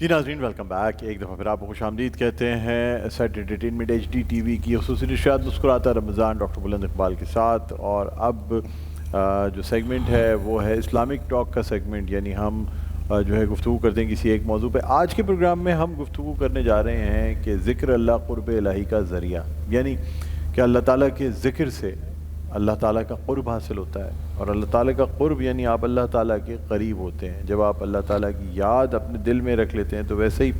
جی ناظرین، welcome back. ایک دفعہ پھر آپ کو خوش آمدید کہتے ہیں set entertainment H D T V کی خصوصی نشریات مسکراتا رمضان ڈاکٹر بلند اقبال کے ساتھ. اور اب جو سیگمنٹ ہے وہ ہے اسلامک ٹاک کا سیگمنٹ، یعنی ہم جو ہے گفتگو کرتے ہیں کسی ایک موضوع پہ. آج کے پروگرام میں ہم گفتگو کرنے جا رہے ہیں کہ ذکر اللہ قرب الہی کا ذریعہ، یعنی کہ اللہ تعالیٰ کے ذکر سے اللہ تعالیٰ کا قرب حاصل ہوتا ہے. اور اللہ تعالیٰ کا قرب یعنی آپ اللہ تعالیٰ کے قریب ہوتے ہیں. جب آپ اللہ تعالیٰ کی یاد اپنے دل میں رکھ لیتے ہیں تو ویسے ہی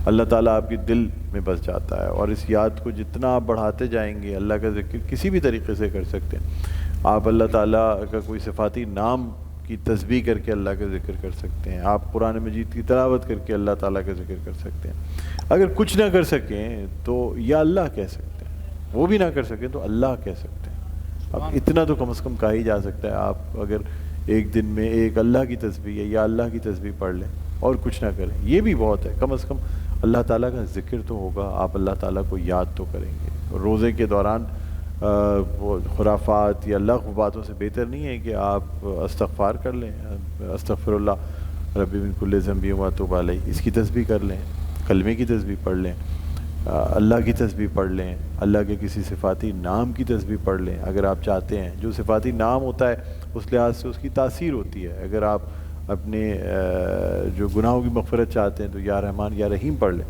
اللہ تعالیٰ آپ کے دل میں بس جاتا ہے. اور اس یاد کو جتنا آپ بڑھاتے جائیں گے، اللہ کا ذکر کسی بھی طریقے سے کر سکتے ہیں. آپ اللہ تعالیٰ کا کوئی صفاتی نام کی تسبیح کر کے اللہ کا ذکر کر سکتے ہیں. آپ قرآن مجید کی تلاوت کر کے اللہ تعالیٰ کا ذکر کر سکتے ہیں. اگر کچھ نہ کر سکیں تو یا اللہ کہہ سکتے ہیں، وہ بھی نہ کر سکیں تو اللہ کہہ سکتے ہیں. اب اتنا تو کم از کم کہا ہی جا سکتا ہے. آپ اگر ایک دن میں ایک اللہ کی تسبیح ہے یا اللہ کی تسبیح پڑھ لیں اور کچھ نہ کریں، یہ بھی بہت ہے. کم از کم اللہ تعالیٰ کا ذکر تو ہوگا، آپ اللہ تعالیٰ کو یاد تو کریں گے. روزے کے دوران وہ خرافات یا لغو باتوں سے بہتر نہیں ہے کہ آپ استغفار کر لیں، استغفر اللہ ربی من کل ذنب و اتوب علیہ، اس کی تسبیح کر لیں، کلمے کی تسبیح پڑھ لیں، اللہ کی تسبیح پڑھ لیں، اللہ کے کسی صفاتی نام کی تسبیح پڑھ لیں اگر آپ چاہتے ہیں. جو صفاتی نام ہوتا ہے اس لحاظ سے اس کی تاثیر ہوتی ہے. اگر آپ اپنے جو گناہوں کی مغفرت چاہتے ہیں تو یا رحمان یا رحیم پڑھ لیں.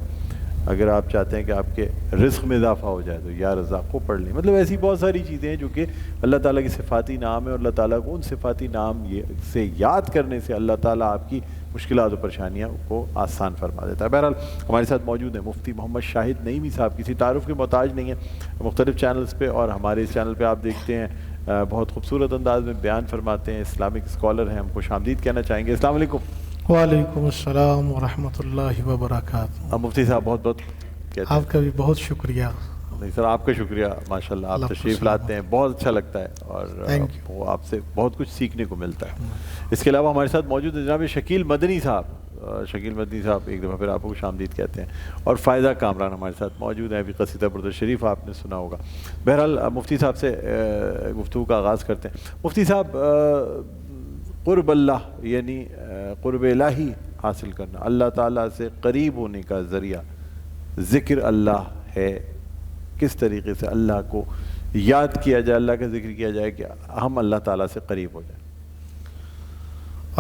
اگر آپ چاہتے ہیں کہ آپ کے رزق میں اضافہ ہو جائے تو یا رزاق کو پڑھ لیں. مطلب ایسی بہت ساری چیزیں ہیں جو کہ اللہ تعالیٰ کی صفاتی نام ہے، اور اللہ تعالیٰ کو ان صفاتی نام سے یاد کرنے سے اللہ تعالیٰ آپ کی مشکلات و پریشانیاں کو آسان فرما دیتا ہے. بہرحال ہمارے ساتھ موجود ہیں مفتی محمد شاہد نعیمی صاحب. کسی تعارف کے محتاج نہیں ہیں، مختلف چینلز پہ اور ہمارے اس چینل پہ آپ دیکھتے ہیں بہت خوبصورت انداز میں بیان فرماتے ہیں. اسلامک اسکالر ہیں، ہم خوش آمدید کہنا چاہیں گے. السلام علیکم. وعلیکم السلام ورحمۃ اللہ وبرکاتہ. مفتی صاحب بہت بہت کہتے ہیں. آپ کا بھی بہت شکریہ. نہیں سر، آپ کا شکریہ. ماشاءاللہ آپ تشریف لاتے ہیں، بہت اچھا لگتا ہے اور وہ آپ سے بہت کچھ سیکھنے کو ملتا ہے. اس کے علاوہ ہمارے ساتھ موجود ہے جناب شکیل مدنی صاحب. شکیل مدنی صاحب ایک دفعہ پھر آپ کو خوش آمدید کہتے ہیں. اور فائدہ کامران ہمارے ساتھ موجود ہیں. ابھی قصیدہ برد شریف آپ نے سنا ہوگا. بہرحال مفتی صاحب سے گفتگو کا آغاز کرتے ہیں. مفتی صاحب، قرب اللہ یعنی قرب الہی حاصل کرنا، اللہ تعالیٰ سے قریب ہونے کا ذریعہ ذکر اللہ ہے. کس طریقے سے اللہ کو یاد کیا جائے، اللہ کا ذکر کیا جائے کہ ہم اللہ تعالیٰ سے قریب ہو جائیں؟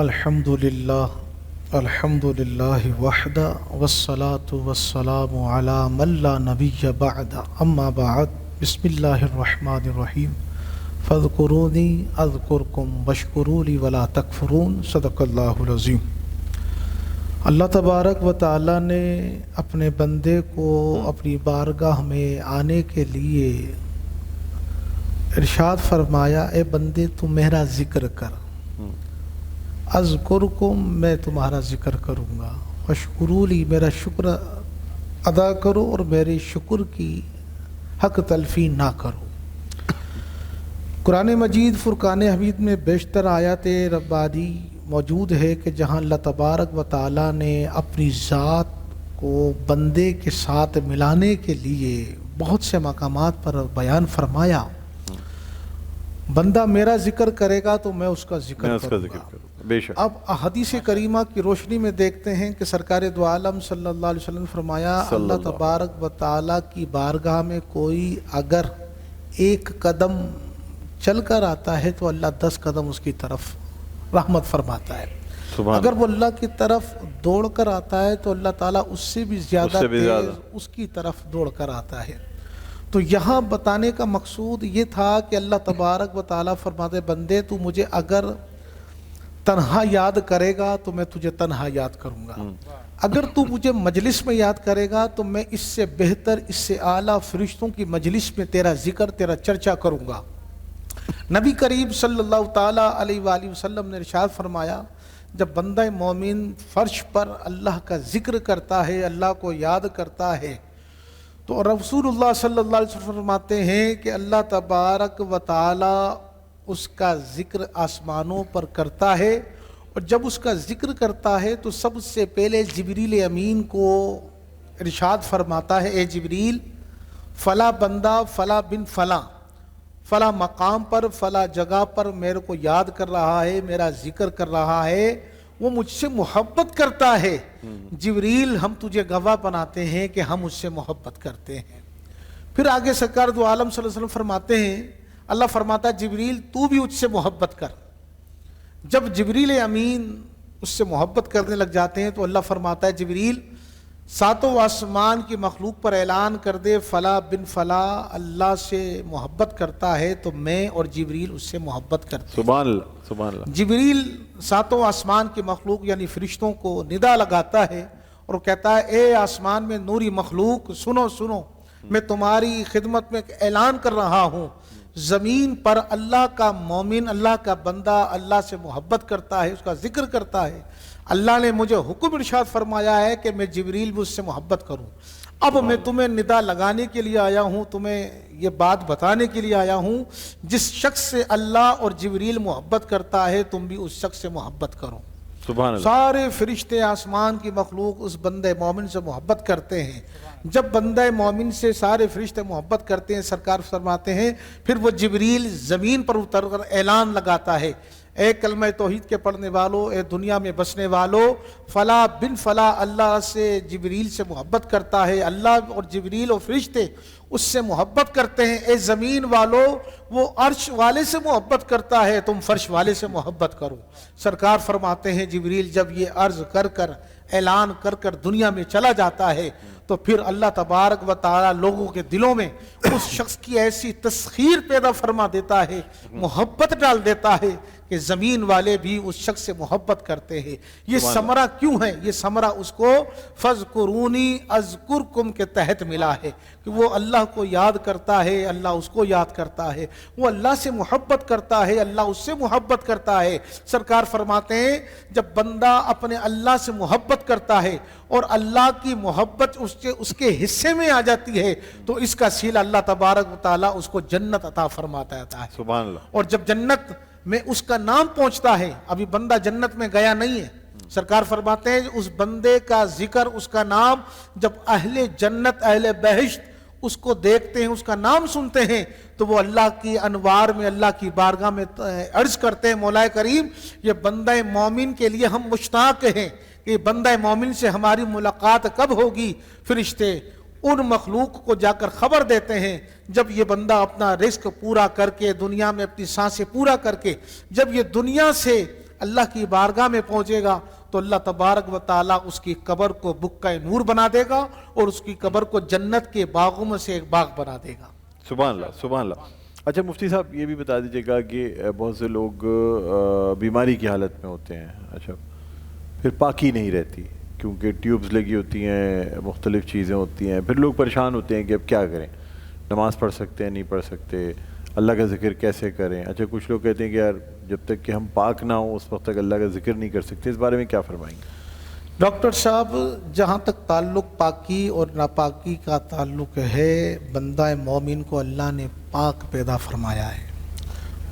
الحمدللہ الحمدللہ وحدہ والصلاة والسلام علی من لا نبی بعد. اما بعد، بسم اللہ الرحمن الرحیم. فاذکرونی اذکرکم واشکروا لی ولا تکفرون. صدق اللہ العظیم. اللہ تبارک و تعالیٰ نے اپنے بندے کو اپنی بارگاہ میں آنے کے لیے ارشاد فرمایا، اے بندے تو میرا ذکر کر، اذکرکم میں تمہارا ذکر کروں گا، واشکروا لی میرا شکر ادا کرو اور میرے شکر کی حق تلفی نہ کرو. قرآن مجید فرقان حمید میں بیشتر آیات ربانی موجود ہے کہ جہاں اللہ تبارک و تعالیٰ نے اپنی ذات کو بندے کے ساتھ ملانے کے لیے بہت سے مقامات پر بیان فرمایا. بندہ میرا ذکر کرے گا تو میں اس کا ذکر کروں گا. بے شک. اب حدیث کریمہ کی روشنی میں دیکھتے ہیں کہ سرکار دو عالم صلی اللہ علیہ وسلم نے فرمایا، اللہ تبارک و تعالیٰ کی بارگاہ میں کوئی اگر ایک قدم چل کر آتا ہے تو اللہ 10 قدم اس کی طرف رحمت فرماتا ہے. اگر وہ اللہ کی طرف دوڑ کر آتا ہے تو اللہ تعالیٰ اس سے بھی زیادہ تیز اس کی طرف دوڑ کر آتا ہے. تو یہاں بتانے کا مقصود یہ تھا کہ اللہ تبارک و تعالیٰ فرماتے، بندے تو مجھے اگر تنہا یاد کرے گا تو میں تجھے تنہا یاد کروں گا، اگر تو مجھے مجلس میں یاد کرے گا تو میں اس سے بہتر، اس سے اعلیٰ فرشتوں کی مجلس میں تیرا ذکر، تیرا چرچا کروں گا. نبی کریم صلی اللہ تعالیٰ علیہ وآلہ وسلم نے ارشاد فرمایا، جب بندہ مومن فرش پر اللہ کا ذکر کرتا ہے، اللہ کو یاد کرتا ہے، تو رسول اللہ صلی اللہ علیہ وسلم فرماتے ہیں کہ اللہ تبارک و تعالیٰ اس کا ذکر آسمانوں پر کرتا ہے، اور جب اس کا ذکر کرتا ہے تو سب سے پہلے جبریل امین کو ارشاد فرماتا ہے، اے جبریل، فلاں بندہ فلاں بن فلاں فلاں مقام پر فلاں جگہ پر میرے کو یاد کر رہا ہے، میرا ذکر کر رہا ہے، وہ مجھ سے محبت کرتا ہے۔ جبریل ہم تجھے گواہ بناتے ہیں کہ ہم اس سے محبت کرتے ہیں۔ پھر آگے سرکار دو عالم صلی اللہ علیہ وسلم فرماتے ہیں، اللہ فرماتا ہے جبریل تو بھی اس سے محبت کر۔ جب جبریل امین اس سے محبت کرنے لگ جاتے ہیں تو اللہ فرماتا ہے جبریل ساتوں آسمان کی مخلوق پر اعلان کر دے فلاں بن فلاں اللہ سے محبت کرتا ہے تو میں اور جبریل اس سے محبت کرتے ہیں۔ سبحان اللہ، سبحان اللہ۔ جبریل ساتوں آسمان کی مخلوق یعنی فرشتوں کو ندا لگاتا ہے اور کہتا ہے اے آسمان میں نوری مخلوق سنو سنو، میں تمہاری خدمت میں اعلان کر رہا ہوں، زمین پر اللہ کا مومن، اللہ کا بندہ اللہ سے محبت کرتا ہے، اس کا ذکر کرتا ہے۔ اللہ نے مجھے حکم ارشاد فرمایا ہے کہ میں جبریل بھی اس سے محبت کروں۔ اب میں تمہیں ندا لگانے کے لیے آیا ہوں، تمہیں یہ بات بتانے کے لیے آیا ہوں، جس شخص سے اللہ اور جبریل محبت کرتا ہے تم بھی اس شخص سے محبت کرو۔ سبحان اللہ۔ سارے فرشتے آسمان کی مخلوق اس بندے مومن سے محبت کرتے ہیں۔ جب بندہ مومن سے سارے فرشتے محبت کرتے ہیں، سرکار فرماتے ہیں پھر وہ جبریل زمین پر اتر کر اعلان لگاتا ہے، اے کلمہ توحید کے پڑھنے والوں، اے دنیا میں بسنے والوں، فلاں بن فلاں اللہ سے جبریل سے محبت کرتا ہے، اللہ اور جبریل اور فرشتے اس سے محبت کرتے ہیں۔ اے زمین والوں، وہ عرش والے سے محبت کرتا ہے، تم فرش والے سے محبت کرو۔ سرکار فرماتے ہیں جبریل جب یہ عرض کر کر اعلان کر کر دنیا میں چلا جاتا ہے تو پھر اللہ تبارک و تعالی لوگوں کے دلوں میں اس شخص کی ایسی تسخیر پیدا فرما دیتا ہے، محبت ڈال دیتا ہے کہ زمین والے بھی اس شخص سے محبت کرتے ہیں۔ یہ ثمرہ کیوں ہے؟ یہ ثمرہ اس کو فَاذْكُرُونِي أَذْكُرْكُمْ کے تحت ملا ہے کہ وہ اللہ کو یاد کرتا ہے، اللہ اس کو یاد کرتا ہے، وہ اللہ سے محبت کرتا ہے، اللہ اس سے محبت کرتا ہے۔ سرکار فرماتے ہیں جب بندہ اپنے اللہ سے محبت کرتا ہے اور اللہ کی محبت اس کے حصے میں آ جاتی ہے تو اس کا صلہ اللہ تبارک و تعالیٰ اس کو جنت عطا فرماتا ہے۔ سبحان اللہ۔ اور جب جنت میں اس کا نام پہنچتا ہے، ابھی بندہ جنت میں گیا نہیں ہے، سرکار فرماتے ہیں اس بندے کا ذکر، اس کا نام جب اہل جنت اہل بہشت اس کو دیکھتے ہیں، اس کا نام سنتے ہیں تو وہ اللہ کی انوار میں اللہ کی بارگاہ میں عرض کرتے ہیں مولا کریم یہ بندہ مومن کے لیے ہم مشتاق ہیں کہ بندہ مومن سے ہماری ملاقات کب ہوگی۔ فرشتے ان مخلوق کو جا کر خبر دیتے ہیں جب یہ بندہ اپنا رزق پورا کر کے دنیا میں اپنی سانسیں پورا کر کے جب یہ دنیا سے اللہ کی بارگاہ میں پہنچے گا تو اللہ تبارک و تعالیٰ اس کی قبر کو بکہ نور بنا دے گا اور اس کی قبر کو جنت کے باغوں میں سے ایک باغ بنا دے گا۔ سبحان اللہ، سبحان اللہ۔ اچھا مفتی صاحب یہ بھی بتا دیجیے گا کہ بہت سے لوگ بیماری کی حالت میں ہوتے ہیں، اچھا پھر پاکی نہیں رہتی کیونکہ ٹیوبز لگی ہوتی ہیں، مختلف چیزیں ہوتی ہیں، پھر لوگ پریشان ہوتے ہیں کہ اب کیا کریں، نماز پڑھ سکتے ہیں نہیں پڑھ سکتے، اللہ کا ذکر کیسے کریں۔ اچھا کچھ لوگ کہتے ہیں کہ یار جب تک کہ ہم پاک نہ ہوں اس وقت تک اللہ کا ذکر نہیں کر سکتے، اس بارے میں کیا فرمائیں گے؟ ڈاکٹر صاحب جہاں تک تعلق پاکی اور ناپاکی کا تعلق ہے، بندہ مومن کو اللہ نے پاک پیدا فرمایا ہے،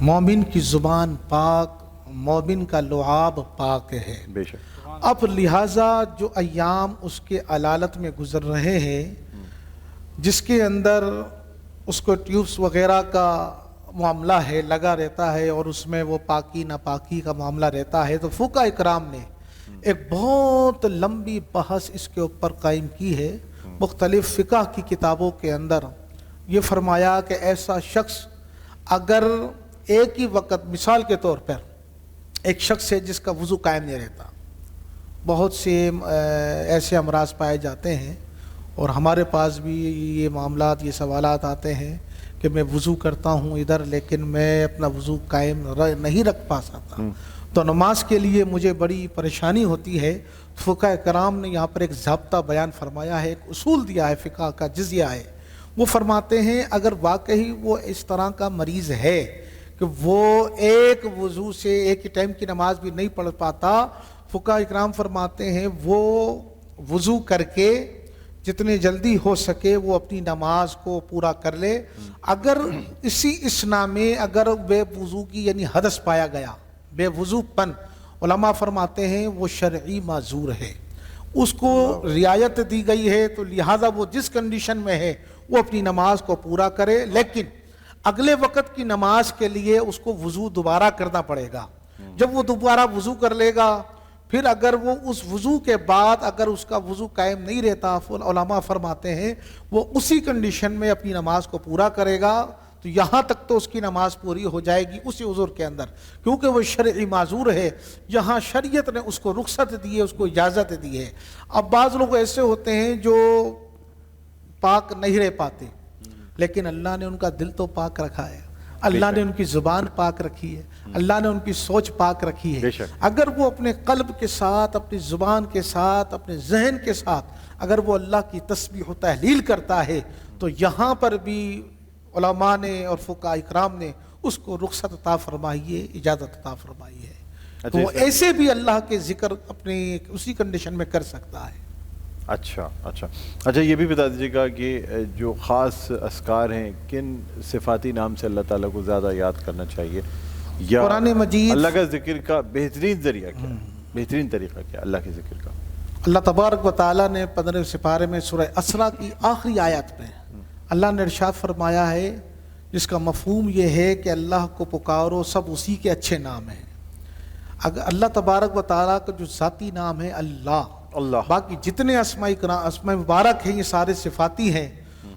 مومن کی زبان پاک، مومن کا لعاب پاک ہے۔ بے شک۔ اب لہٰذا جو ایام اس کے علالت میں گزر رہے ہیں جس کے اندر اس کو ٹیوبس وغیرہ کا معاملہ ہے لگا رہتا ہے اور اس میں وہ پاکی ناپاکی کا معاملہ رہتا ہے، تو فقہاء اکرام نے ایک بہت لمبی بحث اس کے اوپر قائم کی ہے۔ مختلف فقہ کی کتابوں کے اندر یہ فرمایا کہ ایسا شخص اگر ایک ہی وقت مثال کے طور پر ایک شخص ہے جس کا وضو قائم نہیں رہتا، بہت سے ایسے امراض پائے جاتے ہیں اور ہمارے پاس بھی یہ معاملات یہ سوالات آتے ہیں کہ میں وضو کرتا ہوں ادھر لیکن میں اپنا وضو قائم نہیں رکھ پاتا، تو نماز کے لیے مجھے بڑی پریشانی ہوتی ہے۔ فقہاء کرام نے یہاں پر ایک ضابطہ بیان فرمایا ہے، ایک اصول دیا ہے، فقہ کا جزیہ ہے۔ وہ فرماتے ہیں اگر واقعی وہ اس طرح کا مریض ہے کہ وہ ایک وضو سے ایک ہی ٹائم کی نماز بھی نہیں پڑھ پاتا، فقہاء اکرام فرماتے ہیں وہ وضو کر کے جتنے جلدی ہو سکے وہ اپنی نماز کو پورا کر لے۔ اگر اسی اسنا میں اگر بے وضو کی یعنی حدث پایا گیا، بے وضو پن، علماء فرماتے ہیں وہ شرعی معذور ہے، اس کو رعایت دی گئی ہے، تو لہذا وہ جس کنڈیشن میں ہے وہ اپنی نماز کو پورا کرے، لیکن اگلے وقت کی نماز کے لیے اس کو وضو دوبارہ کرنا پڑے گا۔ جب وہ دوبارہ وضو کر لے گا پھر اگر وہ اس وضو کے بعد اگر اس کا وضو قائم نہیں رہتا، علماء فرماتے ہیں وہ اسی کنڈیشن میں اپنی نماز کو پورا کرے گا تو یہاں تک تو اس کی نماز پوری ہو جائے گی اسی عذر کے اندر، کیونکہ وہ شرعی معذور ہے، یہاں شریعت نے اس کو رخصت دی ہے، اس کو اجازت دی ہے۔ اب بعض لوگ ایسے ہوتے ہیں جو پاک نہیں رہ پاتے، لیکن اللہ نے ان کا دل تو پاک رکھا ہے، اللہ نے ان کی زبان پاک رکھی ہے، اللہ نے ان کی سوچ پاک رکھی ہے۔ اگر وہ اپنے قلب کے ساتھ، اپنی زبان کے ساتھ، اپنے ذہن کے ساتھ اگر وہ اللہ کی تسبیح و تحلیل کرتا ہے تو یہاں پر بھی علماء نے اور فقہاء اکرام نے اس کو رخصت عطا فرمائی ہے، اجازت عطا فرمائی ہے، تو وہ ایسے بھی اللہ کے ذکر اپنے اسی کنڈیشن میں کر سکتا ہے۔ اچھا یہ بھی بتا دیجیے گا کہ جو خاص اذکار ہیں کن صفاتی نام سے اللہ تعالیٰ کو زیادہ یاد کرنا چاہیے، یا قرآن مجید اللہ کا ذکر کا بہترین ذریعہ کیا، بہترین طریقہ کیا اللہ کے ذکر کا؟ اللہ تبارک و تعالیٰ نے 15 سپارے میں سورہ اسراء کی آخری آیت میں اللہ نے ارشاد فرمایا ہے، جس کا مفہوم یہ ہے کہ اللہ کو پکارو، سب اسی کے اچھے نام ہیں۔ اگر اللہ تبارک و تعالیٰ کا جو ذاتی نام ہے اللہ، باقی جتنے اسماء مبارک ہیں یہ سارے صفاتی ہیں،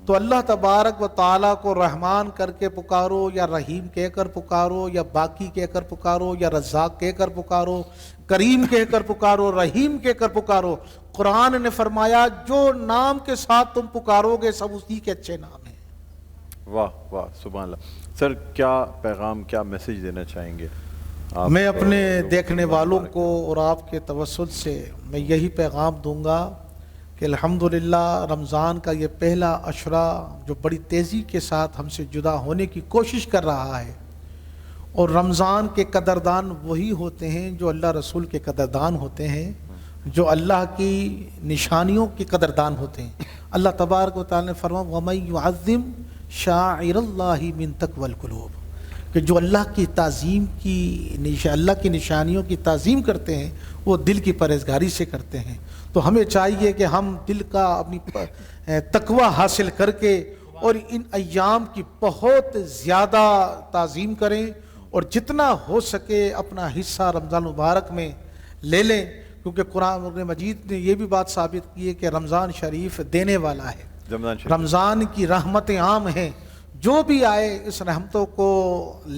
تو اللہ تبارک و تعالیٰ کو رحمان کر کے پکارو، یا رحیم کہہ کر پکارو، یا باقی کہہ کر پکارو، یا رزاق کہہ کر پکارو، کریم کہہ کر پکارو، رحیم کہہ کر پکارو، قرآن نے فرمایا جو نام کے ساتھ تم پکارو گے سب اسی کے اچھے نام ہیں۔ واہ سبحان اللہ۔ سر کیا پیغام، کیا میسج دینا چاہیں گے؟ میں اپنے دیکھنے والوں کو اور آپ کے توسط سے میں یہی پیغام دوں گا کہ الحمدللہ رمضان کا یہ پہلا عشرہ جو بڑی تیزی کے ساتھ ہم سے جدا ہونے کی کوشش کر رہا ہے، اور رمضان کے قدردان وہی ہوتے ہیں جو اللہ رسول کے قدردان ہوتے ہیں، جو اللہ کی نشانیوں کے قدردان ہوتے ہیں۔ اللہ تبارک و تعالی نے فرمایا وَمَن يُعَظِّمْ شَاعِرَ اللَّهِ مِن تَقْوَى الْقُلُوبِ، کہ جو اللہ کی تعظیم اللہ کی نشانیوں کی تعظیم کرتے ہیں وہ دل کی پرہیزگاری سے کرتے ہیں۔ تو ہمیں چاہیے کہ ہم دل کا اپنی تقوی حاصل کر کے اور ان ایام کی بہت زیادہ تعظیم کریں، اور جتنا ہو سکے اپنا حصہ رمضان مبارک میں لے لیں، کیونکہ قرآن مجید نے یہ بھی بات ثابت کی ہے کہ رمضان شریف دینے والا ہے، رمضان کی رحمتیں عام ہیں، جو بھی آئے اس رحمتوں کو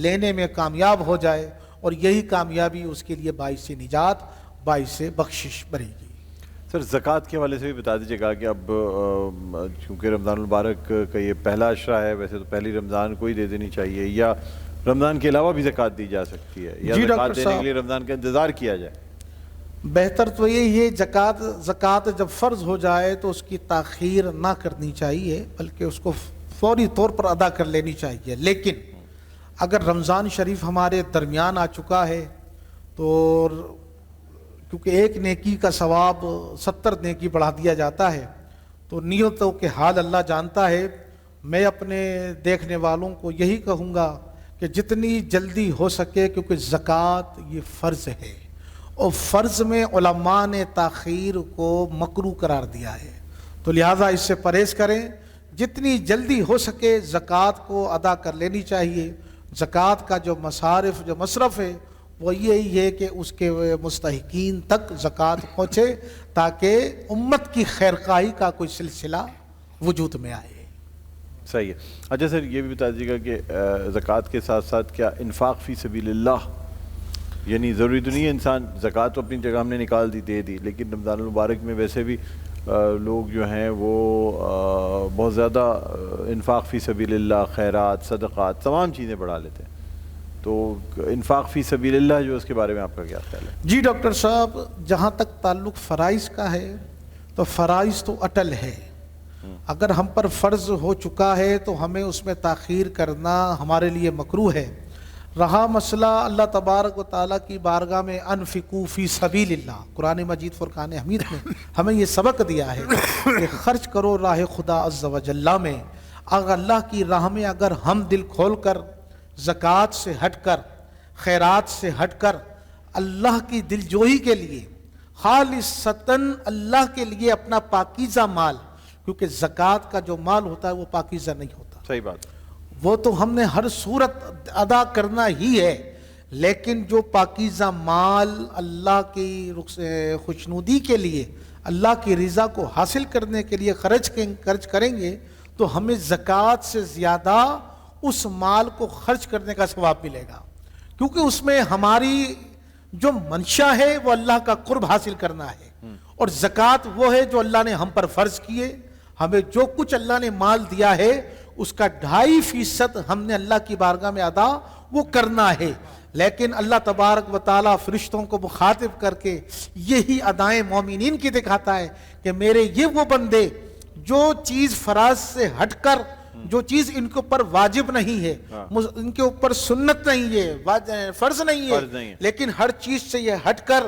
لینے میں کامیاب ہو جائے، اور یہی کامیابی اس کے لیے باعث نجات، باعث بخشش بنے گی۔ سر زکوٰۃ کے حوالے سے بھی بتا دیجیے گا کہ اب چونکہ رمضان المبارک کا یہ پہلا عشرہ ہے، ویسے تو پہلی رمضان کو ہی دے دینی چاہیے، یا رمضان کے علاوہ بھی زکوٰۃ دی جا سکتی ہے، یا زکوٰۃ دینے کے لیے رمضان کا انتظار کیا جائے؟ بہتر تو یہ زکوٰۃ جب فرض ہو جائے تو اس کی تاخیر نہ کرنی چاہیے، بلکہ اس کو فوری طور پر ادا کر لینی چاہیے۔ لیکن اگر رمضان شریف ہمارے درمیان آ چکا ہے تو کیونکہ ایک نیکی کا ثواب 70 نیکی بڑھا دیا جاتا ہے، تو نیتوں کے حال اللہ جانتا ہے۔ میں اپنے دیکھنے والوں کو یہی کہوں گا کہ جتنی جلدی ہو سکے، کیونکہ زکوٰۃ یہ فرض ہے، اور فرض میں علماء نے تاخیر کو مکروہ قرار دیا ہے، تو لہٰذا اس سے پرہیز کریں، جتنی جلدی ہو سکے زکوٰۃ کو ادا کر لینی چاہیے۔ زکوٰۃ کا جو مصرف ہے وہ یہی ہے کہ اس کے مستحقین تک زکوٰۃ پہنچے، تاکہ امت کی خیرخواہی کا کوئی سلسلہ وجود میں آئے۔ صحیح ہے۔ اچھا سر یہ بھی بتا دیجیے گا کہ زکوٰۃ کے ساتھ ساتھ کیا انفاق فی سبیل اللہ، یعنی ضروری تو نہیں ہے انسان زکوٰۃ تو اپنی جگہ ہم نے نکال دی دے دی، لیکن رمضان المبارک میں ویسے بھی لوگ جو ہیں وہ بہت زیادہ انفاق فی سبیل اللہ، خیرات، صدقات، تمام چیزیں بڑھا لیتے ہیں، تو انفاق فی سبیل اللہ جو اس کے بارے میں آپ کا کیا خیال ہے؟ جی ڈاکٹر صاحب، جہاں تک تعلق فرائض کا ہے تو فرائض تو اٹل ہے، اگر ہم پر فرض ہو چکا ہے تو ہمیں اس میں تاخیر کرنا ہمارے لیے مکروہ ہے۔ رہا مسئلہ اللہ تبارک و تعالیٰ کی بارگاہ میں انفقوا فی سبیل اللہ، قرآن مجید فرقان حمید میں ہمیں یہ سبق دیا ہے کہ خرچ کرو راہ خدا عز و جل میں۔ اگر اللہ کی راہ میں اگر ہم دل کھول کر زکوٰۃ سے ہٹ کر، خیرات سے ہٹ کر، اللہ کی دلجوئی کے لیے خالصتاً اللہ کے لیے اپنا پاکیزہ مال، کیونکہ زکوٰۃ کا جو مال ہوتا ہے وہ پاکیزہ نہیں ہوتا، صحیح بات ہے، وہ تو ہم نے ہر صورت ادا کرنا ہی ہے، لیکن جو پاکیزہ مال اللہ کی خوشنودی کے لیے، اللہ کی رضا کو حاصل کرنے کے لیے خرچ کریں گے تو ہمیں زکوٰۃ سے زیادہ اس مال کو خرچ کرنے کا ثواب ملے گا، کیونکہ اس میں ہماری جو منشا ہے وہ اللہ کا قرب حاصل کرنا ہے، اور زکوٰۃ وہ ہے جو اللہ نے ہم پر فرض کیے۔ ہمیں جو کچھ اللہ نے مال دیا ہے اس کا 2.5% ہم نے اللہ کی بارگاہ میں ادا وہ کرنا ہے، لیکن اللہ تبارک و تعالیٰ فرشتوں کو مخاطب کر کے یہی ادائیں مومنین کی دکھاتا ہے کہ میرے یہ وہ بندے جو چیز فراز سے ہٹ کر، جو چیز ان کے اوپر واجب نہیں ہے، ان کے اوپر سنت نہیں ہے، فرض نہیں ہے، لیکن ہر چیز سے یہ ہٹ کر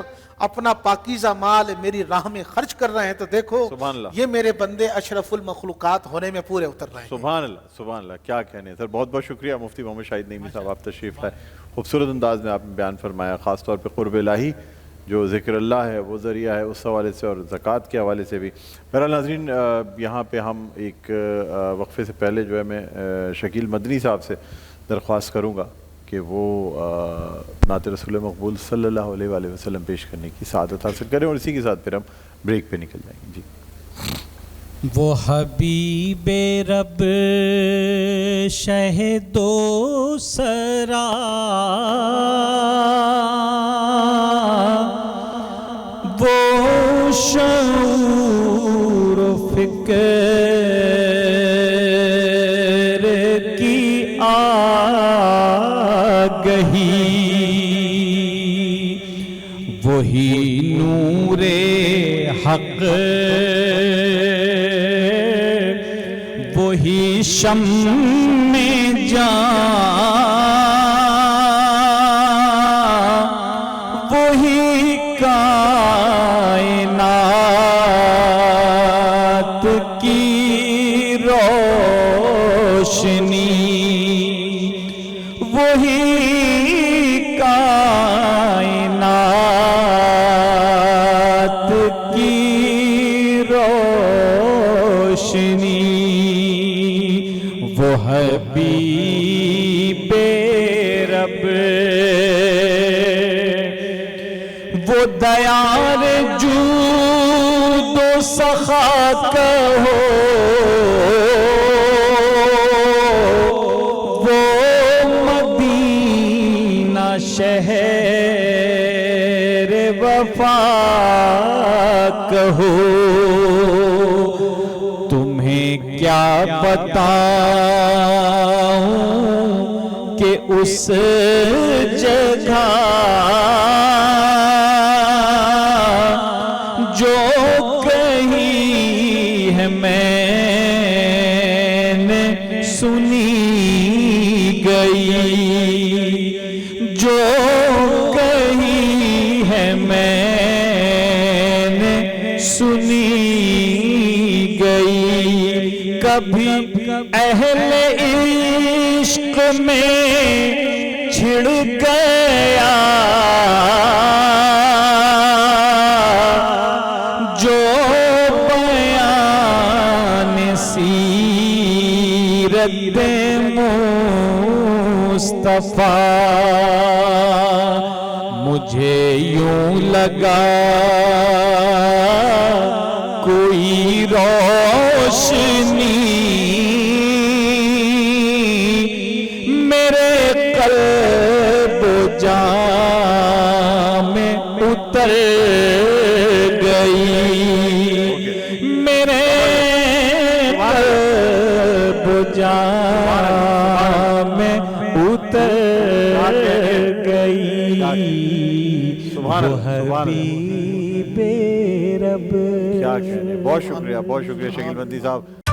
اپنا پاکیزہ مال میری راہ میں خرچ کر رہے ہیں، تو دیکھو یہ میرے بندے اشرف المخلوقات ہونے میں پورے اتر رہے ہیں۔ سبحان اللہ، سبحان اللہ، کیا کہنے سر، بہت بہت شکریہ مفتی محمد شاہد نعیمی صاحب، آپ تشریف لائے، خوبصورت انداز میں آپ نے بیان فرمایا، خاص طور پہ قرب الہی جو ذکر اللہ ہے وہ ذریعہ ہے، اس حوالے سے اور زکوٰۃ کے حوالے سے بھی۔ بہرحال ناظرین، یہاں پہ ہم ایک وقفے سے پہلے جو ہے میں شکیل مدنی صاحب سے درخواست کروں گا کہ وہ نعت رسول مقبول صلی اللہ علیہ وآلہ وسلم پیش کرنے کی سعادت حاصل کریں، اور اسی کے ساتھ پھر ہم بریک پہ نکل جائیں گے۔ جی، وہ حبیب رب شہد و سرا، وہ شعور و فکر کی آگہی، وہی نور حق، وہی شمع جان، وہی کائنات کی روشنی، وہی کائنات کی روشنی، وہ حبیب رب، وہ دیار جود و سخا کہو، وہ مدینہ شہر وفا کہو، تمہیں کیا بتاؤں کہ اس جگہ جو کہیں ہے میں نے سنی گئی، جو کہیں ہے میں نے سنی گئی، کبھی اہل عشق میں چھڑ گیا جو بیان سیرت مصطفیٰ، مجھے یوں لگا کوئی روشنی میرے قلب و جان میں اتر گئی، میرے قلب و جان میں اتر گئی، وہ حبیب رب۔ کیا کہنے، بہت شکریہ شکیل مدنی صاحب۔